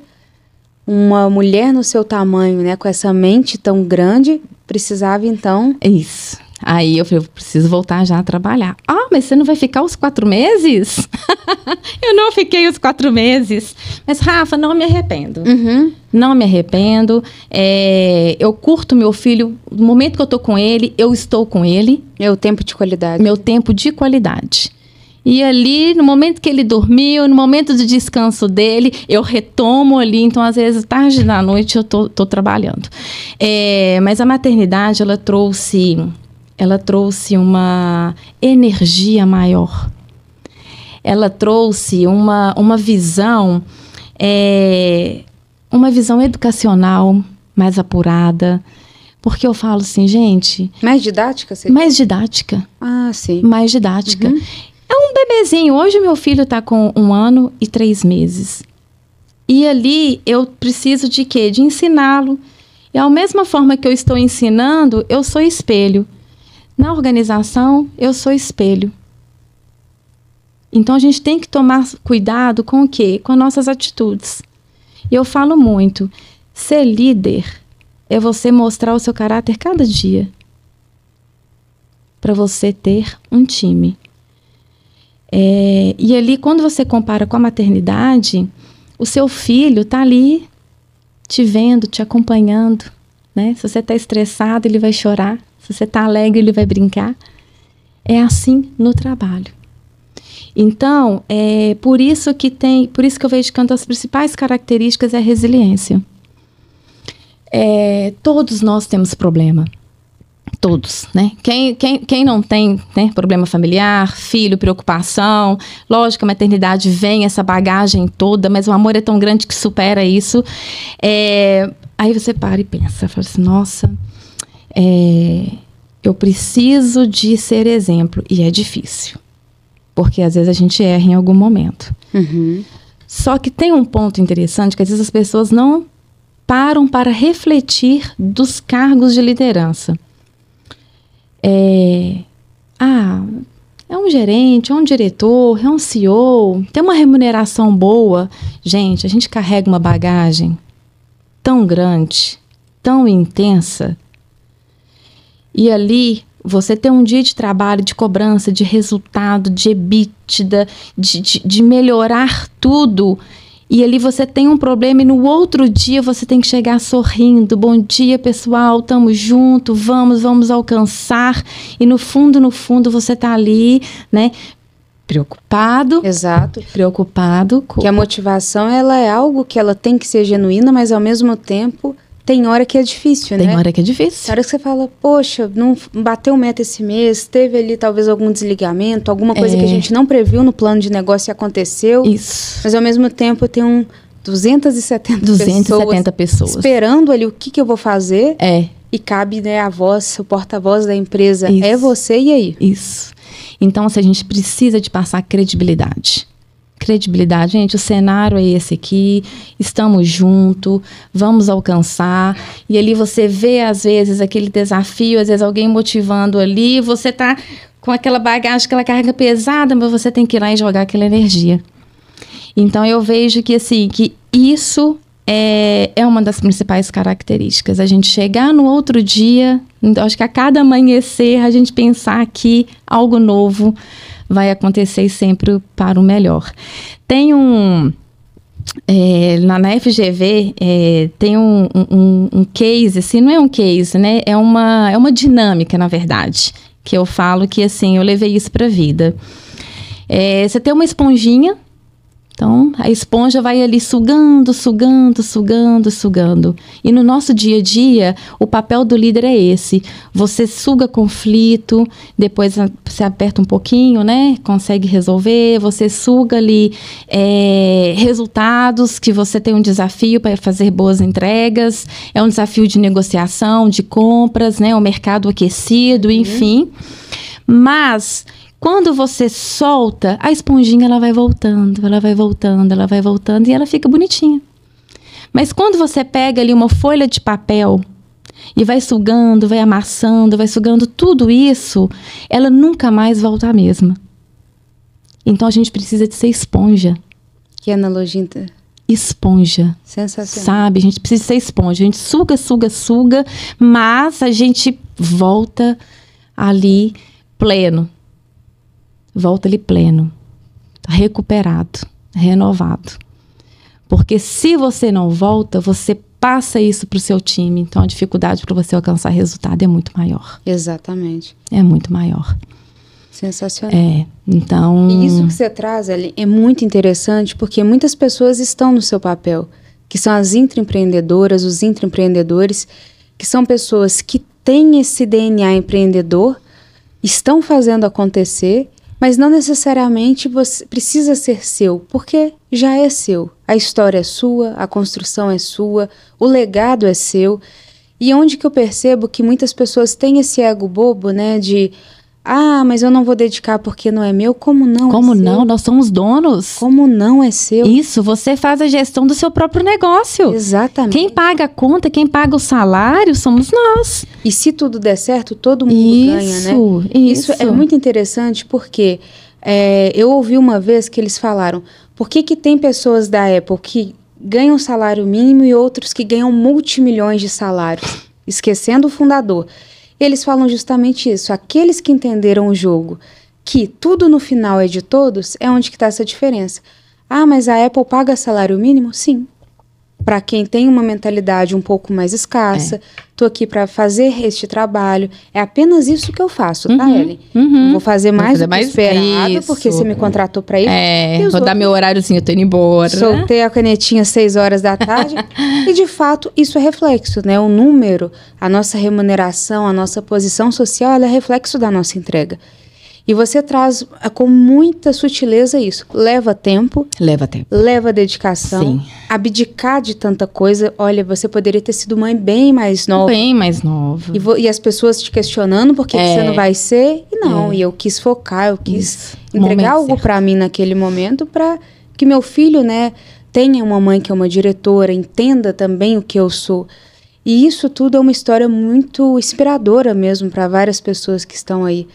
uma mulher no seu tamanho, né, com essa mente tão grande, precisava então... Isso. Aí eu falei, eu preciso voltar já a trabalhar. Mas você não vai ficar os 4 meses? Eu não fiquei os 4 meses. Mas, Rafa, não me arrependo. Uhum. Não me arrependo. Eu curto meu filho. No momento que eu tô com ele, eu estou com ele. É o tempo de qualidade. Meu tempo de qualidade. E ali, no momento que ele dormiu, no momento de descanso dele, eu retomo ali. Então, às vezes, tarde da noite, eu tô trabalhando. Mas a maternidade, ela trouxe uma energia maior. Ela trouxe uma visão educacional mais apurada. Porque eu falo assim, gente... Mais didática? Mais didática. Sim. Mais didática. Uhum. É um bebezinho. Hoje meu filho está com 1 ano e 3 meses. E ali eu preciso de quê? De ensiná-lo. E a mesma forma que eu estou ensinando, eu sou espelho. Na organização, eu sou espelho. Então, a gente tem que tomar cuidado com o quê? Com as nossas atitudes. E eu falo muito, ser líder é você mostrar o seu caráter cada dia. Para você ter um time. E ali, quando você compara com a maternidade, o seu filho está ali te vendo, te acompanhando. Né? Se você está estressado, ele vai chorar. Se você está alegre, ele vai brincar. É assim no trabalho. Então, por isso que eu vejo que uma das principais características é a resiliência. Todos nós temos problema. Todos, né? Quem não tem, né, problema familiar, filho, preocupação, lógico, a maternidade vem essa bagagem toda, mas o amor é tão grande que supera isso. Aí você para e pensa, fala assim, nossa... eu preciso de ser exemplo. E é difícil. Porque às vezes a gente erra em algum momento. Uhum. Só que tem um ponto interessante que às vezes as pessoas não param para refletir dos cargos de liderança. É um gerente, é um diretor, é um CEO, tem uma remuneração boa. Gente, a gente carrega uma bagagem tão grande, tão intensa. E ali, você tem um dia de trabalho, de cobrança, de resultado, de EBITDA, de melhorar tudo. E ali você tem um problema e no outro dia você tem que chegar sorrindo. Bom dia, pessoal, estamos juntos, vamos alcançar. E no fundo você está ali, né? Preocupado. Exato. Preocupado. Que a motivação, ela é algo que ela tem que ser genuína, mas ao mesmo tempo tem hora que é difícil, né? Tem hora que é difícil. Tem hora que você fala, poxa, não bateu meta esse mês, teve ali talvez algum desligamento, alguma coisa que a gente não previu no plano de negócio e aconteceu. Isso. Mas ao mesmo tempo tem 270 pessoas esperando ali o que eu vou fazer. E cabe, né, a voz, o porta-voz da empresa. Isso. É você, e aí? Isso. Então, assim, a gente precisa de passar credibilidade. Credibilidade, gente, o cenário é esse aqui, estamos juntos, vamos alcançar. E ali você vê, às vezes, aquele desafio, às vezes alguém motivando ali, você tá com aquela bagagem, aquela carga pesada, mas você tem que ir lá e jogar aquela energia. Então, eu vejo que, assim, que isso é uma das principais características. A gente chegar no outro dia, então, acho que a cada amanhecer, a gente pensar que algo novo vai acontecer sempre para o melhor. Tem na FGV, tem um case, assim, não é um case, né? É uma dinâmica, na verdade, que eu falo que, assim, eu levei isso para a vida. Você tem uma esponjinha, então a esponja vai ali sugando. E no nosso dia a dia, o papel do líder é esse. Você suga conflito, depois você aperta um pouquinho, né? Consegue resolver. Você suga ali resultados, que você tem um desafio para fazer boas entregas. É um desafio de negociação, de compras, né? O mercado aquecido, enfim. Mas quando você solta, a esponjinha ela vai voltando e ela fica bonitinha. Mas quando você pega ali uma folha de papel e vai sugando, vai amassando, vai sugando tudo isso, ela nunca mais volta a mesma. Então a gente precisa de ser esponja. Que analogia? Esponja. Sensacional. Sabe? A gente precisa ser esponja. A gente suga, mas a gente volta ali pleno. Volta ali pleno, recuperado, renovado. Porque se você não volta, você passa isso para o seu time. Então, a dificuldade para você alcançar resultado é muito maior. Exatamente. É muito maior. Sensacional. Então... E isso que você traz, Ali, é muito interessante, porque muitas pessoas estão no seu papel, que são as intraempreendedoras, os intraempreendedores, que são pessoas que têm esse DNA empreendedor, estão fazendo acontecer, mas não necessariamente você precisa ser seu, porque já é seu. A história é sua, a construção é sua, o legado é seu. E onde que eu percebo que muitas pessoas têm esse ego bobo, né, de mas eu não vou dedicar porque não é meu. Como não? Como é seu? não? Nós somos donos. Como não é seu? Isso, você faz a gestão do seu próprio negócio. Exatamente. Quem paga a conta, quem paga o salário, somos nós. E se tudo der certo, todo mundo ganha, né? Isso é muito interessante porque eu ouvi uma vez que eles falaram, por que tem pessoas da Apple que ganham salário mínimo e outros que ganham multimilhões de salários, esquecendo o fundador. Eles falam justamente isso, aqueles que entenderam o jogo, que tudo no final é de todos, é onde que está essa diferença. Mas a Apple paga salário mínimo? Sim. Para quem tem uma mentalidade um pouco mais escassa, estou aqui para fazer este trabalho, é apenas isso que eu faço, tá, Ellen? Vou fazer mais do que esperado, porque você me contratou para isso. Vou dar meu horáriozinho, eu tô indo embora. Soltei a canetinha às 6 horas da tarde, e de fato isso é reflexo, né? O número, a nossa remuneração, a nossa posição social, ela é reflexo da nossa entrega. E você traz com muita sutileza isso. Leva tempo. Leva dedicação. Sim. Abdicar de tanta coisa. Olha, você poderia ter sido mãe bem mais nova. Bem mais nova. E as pessoas te questionando por que você não vai ser. E não, e eu quis focar, eu quis entregar algo para mim naquele momento para que meu filho, né, tenha uma mãe que é uma diretora, entenda também o que eu sou. E isso tudo é uma história muito inspiradora mesmo para várias pessoas que estão aí.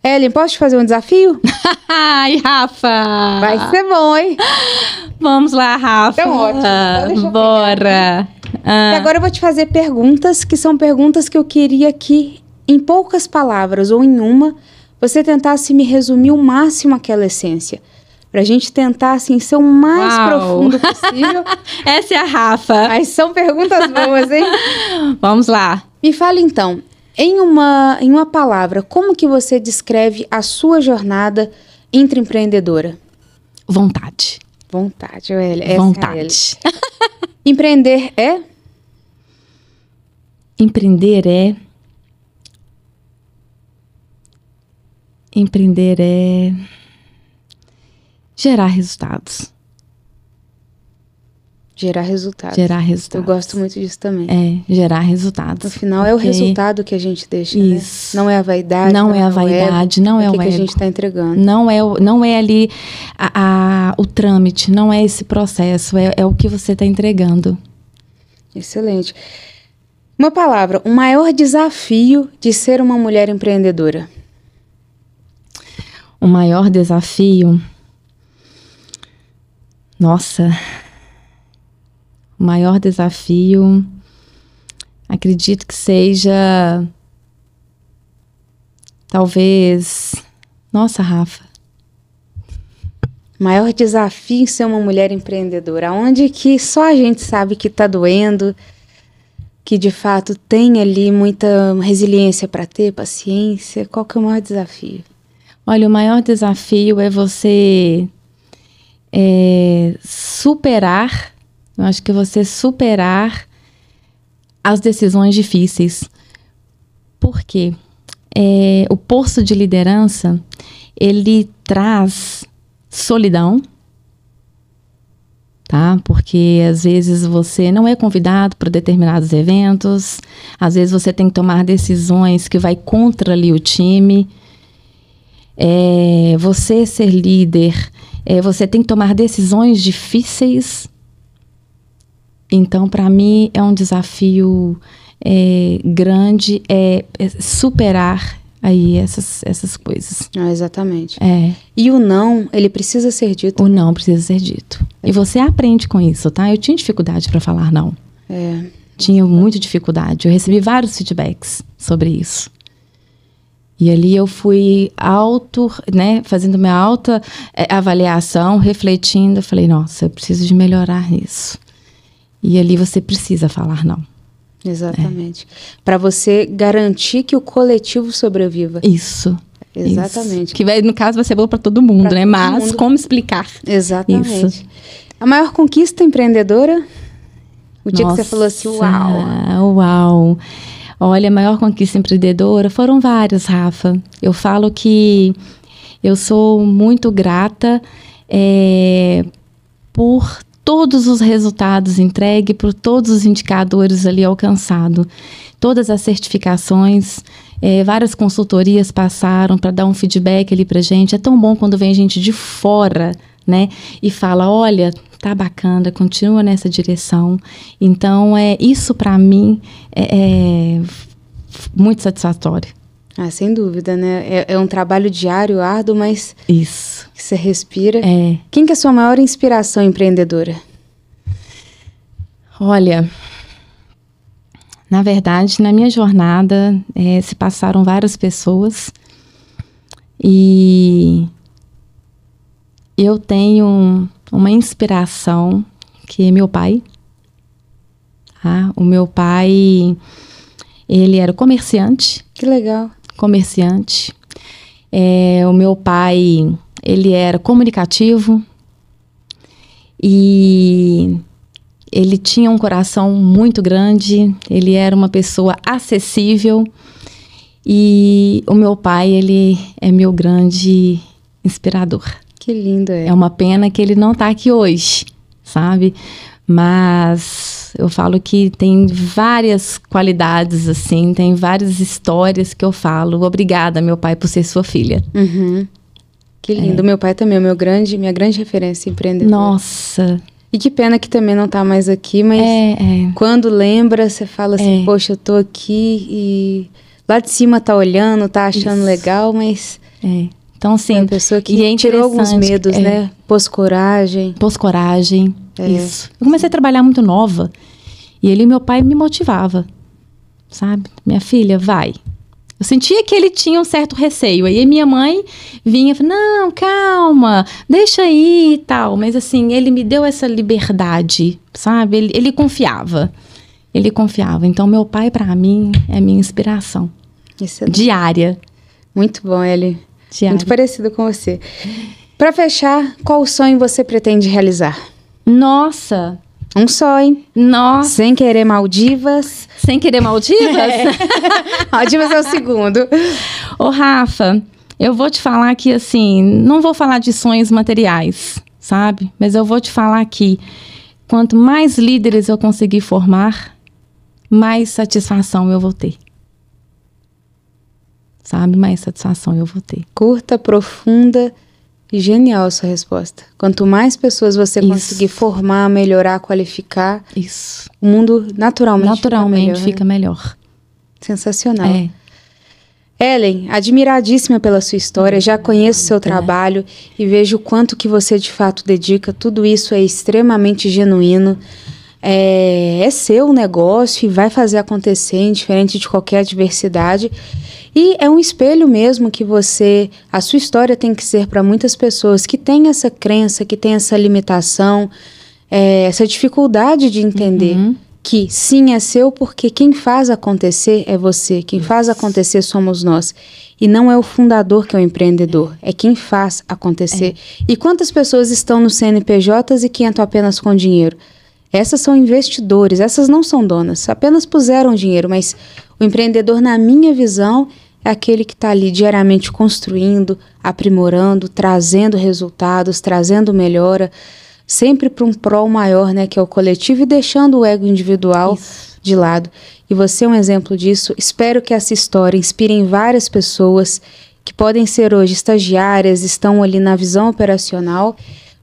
Ellen, posso te fazer um desafio? Ai, Rafa! Vai ser bom, hein? Vamos lá, Rafa. Então, ótimo. Então, deixa eu Bora. E agora eu vou te fazer perguntas que são perguntas que eu queria que, em poucas palavras ou em uma, você tentasse me resumir o máximo aquela essência. Pra gente tentar, assim, ser o mais profundo possível. Essa é a Rafa. Mas são perguntas boas, hein? Vamos lá. Me fala, então, em uma palavra, como que você descreve a sua jornada intraempreendedora? Vontade. Vontade, Elia. Essa Vontade. É a Elia. Empreender é? Empreender é gerar resultados. Gerar resultados. Gerar resultados. Eu gosto muito disso também. É, gerar resultados. No final é o resultado que a gente deixa, isso. Né? Não é a vaidade. Não é a vaidade, não é o ego. que a gente está entregando. Não é ali o trâmite, não é esse processo, é o que você está entregando. Excelente. Uma palavra, o maior desafio de ser uma mulher empreendedora. O maior desafio... Nossa... O maior desafio, acredito que seja, talvez... Nossa, Rafa. Maior desafio em ser uma mulher empreendedora. Onde que só a gente sabe que tá doendo, que de fato tem ali muita resiliência para ter, paciência. Qual que é o maior desafio? Olha, o maior desafio é você superar... Eu acho que você superar as decisões difíceis. Por quê? O posto de liderança, ele traz solidão, tá? Porque às vezes você não é convidado para determinados eventos, às vezes você tem que tomar decisões que vai contra ali o time. Você ser líder, você tem que tomar decisões difíceis. Então, para mim, é um desafio grande superar aí essas coisas. Exatamente. É. E o não, ele precisa ser dito. O não precisa ser dito. E você aprende com isso, tá? Eu tinha dificuldade para falar não. Tinha muita dificuldade. Eu recebi vários feedbacks sobre isso. E ali eu fui fazendo minha alta avaliação, refletindo. Eu falei, nossa, eu preciso de melhorar nisso. E ali você precisa falar não. Exatamente. Para você garantir que o coletivo sobreviva. Isso. Exatamente. Isso. Que no caso vai ser bom para todo mundo, né? Mas como explicar? Exatamente. Isso. A maior conquista empreendedora? O dia que você falou assim, uau. Uau. Olha, a maior conquista empreendedora foram várias, Rafa. Eu falo que eu sou muito grata por todos os resultados entregues, por todos os indicadores ali alcançados. Todas as certificações, várias consultorias passaram para dar um feedback ali para gente. É tão bom quando vem gente de fora, né? E fala, olha, tá bacana, continua nessa direção. Então, isso para mim é muito satisfatório. Sem dúvida, né? É um trabalho diário, árduo, mas... Isso. Que você respira. Quem que é a sua maior inspiração empreendedora? Olha, na verdade, na minha jornada, se passaram várias pessoas. E eu tenho uma inspiração, que é meu pai. O meu pai, ele era comerciante. Que legal. Comerciante. O meu pai, ele era comunicativo e ele tinha um coração muito grande, ele era uma pessoa acessível e o meu pai, ele é meu grande inspirador. Que lindo, É uma pena que ele não está aqui hoje, sabe? Mas eu falo que tem várias qualidades, assim, tem várias histórias que eu falo. Obrigada, meu pai, por ser sua filha. Uhum. Que lindo. Meu pai também é minha grande referência empreendedora. Nossa. E que pena que também não está mais aqui, mas quando lembra, você fala assim, poxa, eu tô aqui e lá de cima tá olhando, tá achando legal, mas Então, assim, é uma pessoa que tirou alguns medos, né? Pôs coragem. Pôs coragem, isso. Eu comecei a trabalhar muito nova. E ele, meu pai, me motivava, sabe? Minha filha, vai. Eu sentia que ele tinha um certo receio. Aí minha mãe vinha e falava, não, calma, deixa aí e tal. Mas assim, ele me deu essa liberdade, sabe? Ele confiava. Ele confiava. Então, meu pai, para mim, é minha inspiração. Diária. Muito bom, Eli. Diária. Muito parecido com você. Para fechar, qual sonho você pretende realizar? Nossa! Um só, hein? Nossa! Sem querer Maldivas. Sem querer Maldivas? Maldivas é o segundo. Ô, Rafa, eu vou te falar que, assim, não vou falar de sonhos materiais, sabe? Mas eu vou te falar que quanto mais líderes eu conseguir formar, mais satisfação eu vou ter. Sabe? Mais satisfação eu vou ter. Curta, profunda e genial a sua resposta. Quanto mais pessoas você conseguir formar, melhorar, qualificar, o mundo naturalmente fica melhor. Sensacional. Ellen, admiradíssima pela sua história, já conheço o seu trabalho e vejo o quanto que você de fato dedica. Tudo isso é extremamente genuíno. É seu negócio e vai fazer acontecer, indiferente de qualquer adversidade. E é um espelho mesmo que a sua história tem que ser para muitas pessoas que têm essa crença, que têm essa limitação, essa dificuldade de entender que sim, é seu, porque quem faz acontecer é você, quem faz acontecer somos nós. E não é o fundador que é o empreendedor, é quem faz acontecer. E quantas pessoas estão nos CNPJs e que entram apenas com dinheiro? Essas são investidores, essas não são donas, apenas puseram dinheiro, mas o empreendedor, na minha visão, é aquele que está ali diariamente construindo, aprimorando, trazendo resultados, trazendo melhora, sempre para um prol maior, né, que é o coletivo, e deixando o ego individual de lado. E você é um exemplo disso. Espero que essa história inspire várias pessoas que podem ser hoje estagiárias, estão ali na visão operacional,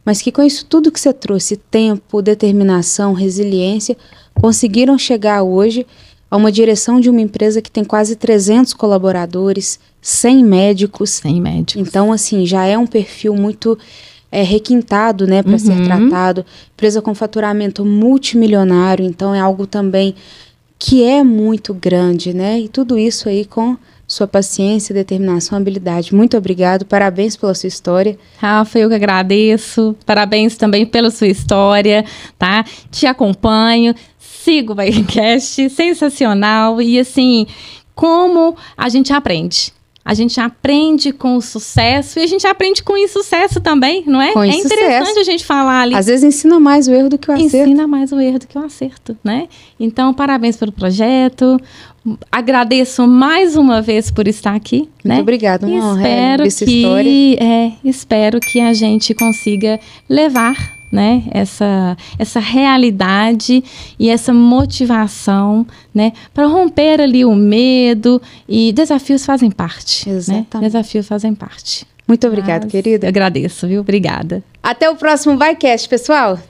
mas que com isso tudo que você trouxe, tempo, determinação, resiliência, conseguiram chegar hoje a uma direção de uma empresa que tem quase 300 colaboradores, 100 médicos. 100 médicos. Então, assim, já é um perfil muito requintado, né, para ser tratado. Empresa com faturamento multimilionário, então é algo também que é muito grande, né? E tudo isso aí com sua paciência, determinação, habilidade. Muito obrigado, parabéns pela sua história. Rafa, eu que agradeço. Parabéns também pela sua história, tá? Te acompanho, sigo o Bikencast, sensacional. E assim, como a gente aprende? A gente aprende com o sucesso e a gente aprende com o insucesso também, não é? Com interessante a gente falar ali. Às vezes ensina mais o erro do que o acerto. Ensina mais o erro do que o acerto, né? Então, parabéns pelo projeto. Agradeço mais uma vez por estar aqui. Muito obrigada, uma honra essa história. Espero que a gente consiga levar, né, essa realidade e essa motivação, né, para romper ali o medo, e desafios fazem parte. Exatamente. Né? Desafios fazem parte. Muito obrigada, querida. Eu agradeço, viu? Obrigada. Até o próximo Bikencast, pessoal.